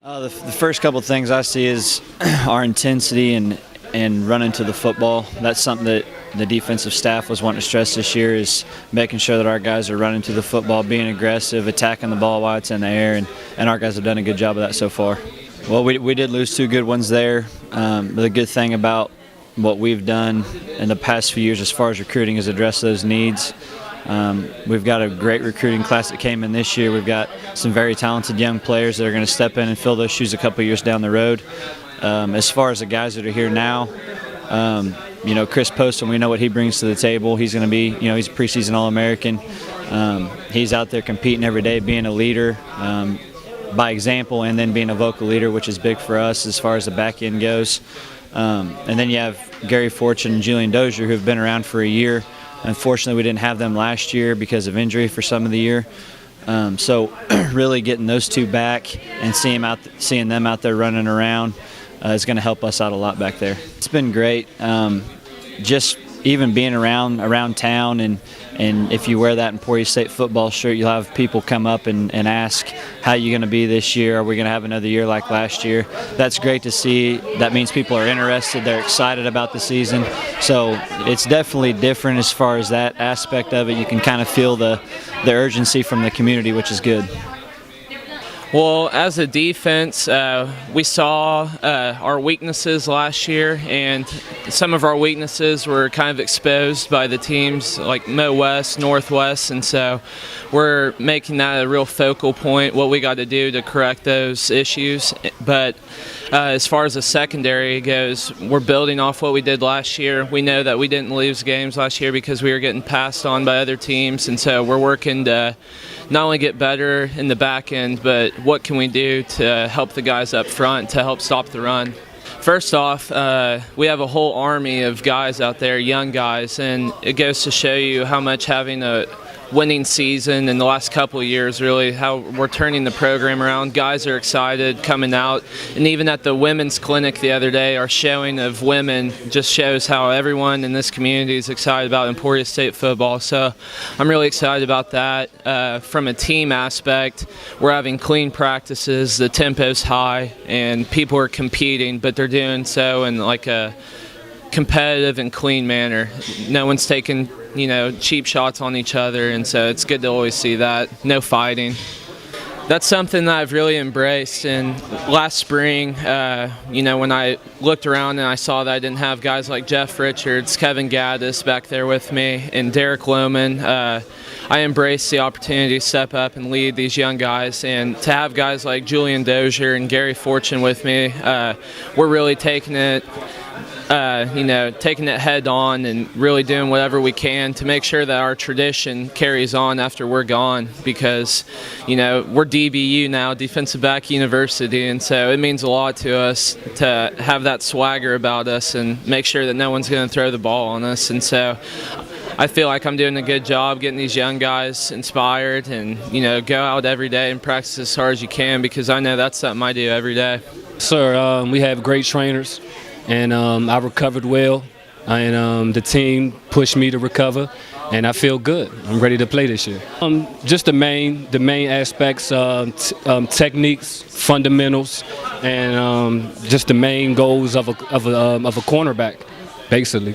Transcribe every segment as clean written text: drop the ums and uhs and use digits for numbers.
The first couple of things I see is our intensity and running to the football. That's something that the defensive staff was wanting to stress this year, is making sure that our guys are running to the football, being aggressive, attacking the ball while it's in the air, and our guys have done a good job of that so far. Well, we did lose two good ones there. The good thing about what we've done in the past few years as far as recruiting is address those needs. We've got a great recruiting class that came in this year. We've got some very talented young players that are going to step in and fill those shoes a couple of years down the road. As far as the guys that are here now, Chris Poston, we know what he brings to the table. He's going to be, he's a preseason All-American. He's out there competing every day, being a leader by example, and then being a vocal leader, which is big for us as far as the back end goes. And then you have Gary Fortune and Julian Dozier, who have been around for a year. Unfortunately, we didn't have them last year because of injury for some of the year. So really getting those two back and seeing them out there running around is going to help us out a lot back there. It's been great. Just even being around town, and if you wear that Emporia State football shirt, you'll have people come up and ask, how are you going to be this year? Are we going to have another year like last year? That's great to see. That means people are interested. They're excited about the season. So it's definitely different as far as that aspect of it. You can kind of feel the urgency from the community, which is good. Well, as a defense, we saw our weaknesses last year, and some of our weaknesses were kind of exposed by the teams like Mo West, Northwest, and so we're making that a real focal point, what we got to do to correct those issues. But as far as the secondary goes, we're building off what we did last year. We know that we didn't lose games last year because we were getting passed on by other teams, and so we're working to not only get better in the back end, but what can we do to help the guys up front to help stop the run. First off, we have a whole army of guys out there, young guys, and it goes to show you how much having a winning season in the last couple of years, really how we're turning the program around. Guys are excited coming out, and even at the women's clinic the other day, our showing of women just shows how everyone in this community is excited about Emporia State football. So I'm really excited about that. From a team aspect, we're having clean practices, the tempo's high, and people are competing, but they're doing so in like a competitive and clean manner. No one's taking cheap shots on each other, and so it's good to always see that. No fighting. That's something that I've really embraced. And last spring, when I looked around and I saw that I didn't have guys like Jeff Richards, Kevin Gaddis back there with me, and Derek Lohman, I embraced the opportunity to step up and lead these young guys. And to have guys like Julian Dozier and Gary Fortune with me, we're really taking it head on and really doing whatever we can to make sure that our tradition carries on after we're gone, because we're DBU now, Defensive Back University, and so it means a lot to us to have that swagger about us and make sure that no one's going to throw the ball on us. And so I feel like I'm doing a good job getting these young guys inspired and go out every day and practice as hard as you can, because I know that's something I do every day. Sir, we have great trainers. And I recovered well, and the team pushed me to recover, and I feel good. I'm ready to play this year. Just the main aspects, techniques, fundamentals, and just the main goals of a cornerback, basically.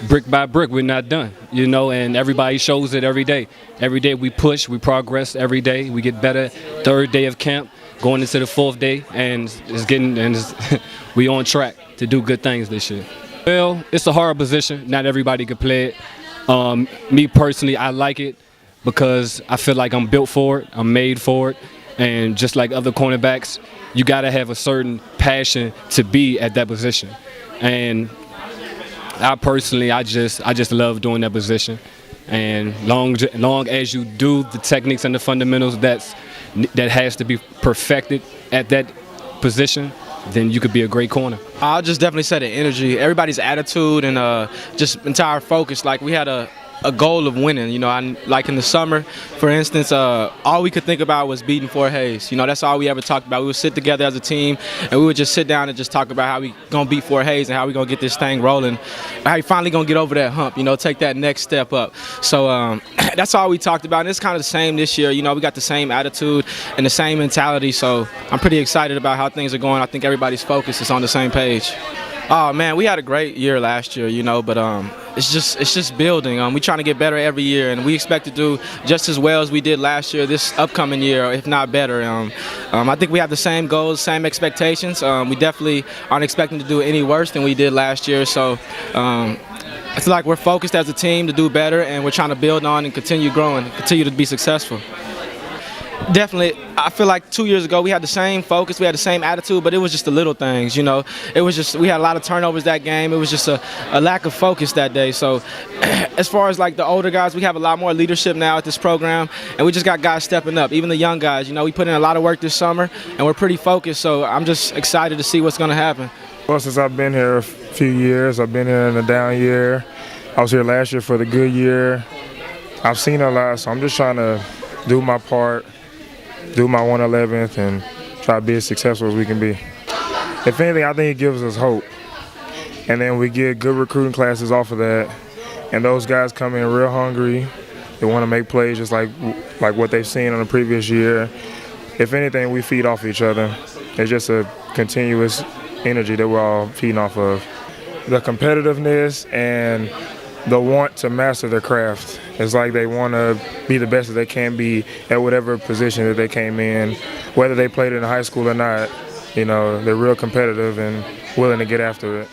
Brick by brick, we're not done, and everybody shows it every day. Every day we push, we progress every day. We get better. Third day of camp, going into the fourth day, and we on track to do good things this year. Well, it's a hard position. Not everybody can play it. Me personally, I like it because I feel like I'm built for it. I'm made for it. And just like other cornerbacks, you got to have a certain passion to be at that position. And I personally, I just love doing that position. And long as you do the techniques and the fundamentals that has to be perfected at that position, then you could be a great corner. I'll just definitely say the energy, everybody's attitude, and just entire focus. Like, we had a a goal of winning. You know, like in the summer, for instance, all we could think about was beating Fort Hays. You know, that's all we ever talked about. We would sit together as a team, and we would just sit down and just talk about how we gonna beat Fort Hays and how we gonna get this thing rolling, how we finally gonna get over that hump. You know, take that next step up. So that's all we talked about. And it's kind of the same this year. You know, we got the same attitude and the same mentality. So I'm pretty excited about how things are going. I think everybody's focus is on the same page. Oh man, we had a great year last year, you know, but it's just building. We're trying to get better every year, and we expect to do just as well as we did last year this upcoming year, if not better. I think we have the same goals, same expectations. We definitely aren't expecting to do any worse than we did last year. So I feel like we're focused as a team to do better, and we're trying to build on and continue growing, continue to be successful. Definitely, I feel like 2 years ago we had the same focus, we had the same attitude, but it was just the little things, you know. It was just, we had a lot of turnovers that game. It was just a lack of focus that day. So as far as like the older guys, we have a lot more leadership now at this program, and we just got guys stepping up, even the young guys. You know, we put in a lot of work this summer, and we're pretty focused, so I'm just excited to see what's going to happen. Well, since I've been here a few years, I've been here in a down year. I was here last year for the good year. I've seen a lot, so I'm just trying to do my part, do my 111th, and try to be as successful as we can be. If anything, I think it gives us hope. And then we get good recruiting classes off of that, and those guys come in real hungry. They want to make plays just like what they've seen on the previous year. If anything, we feed off each other. It's just a continuous energy that we're all feeding off of. The competitiveness and the want to master their craft. It's like they want to be the best that they can be at whatever position that they came in, whether they played in high school or not. You know, they're real competitive and willing to get after it.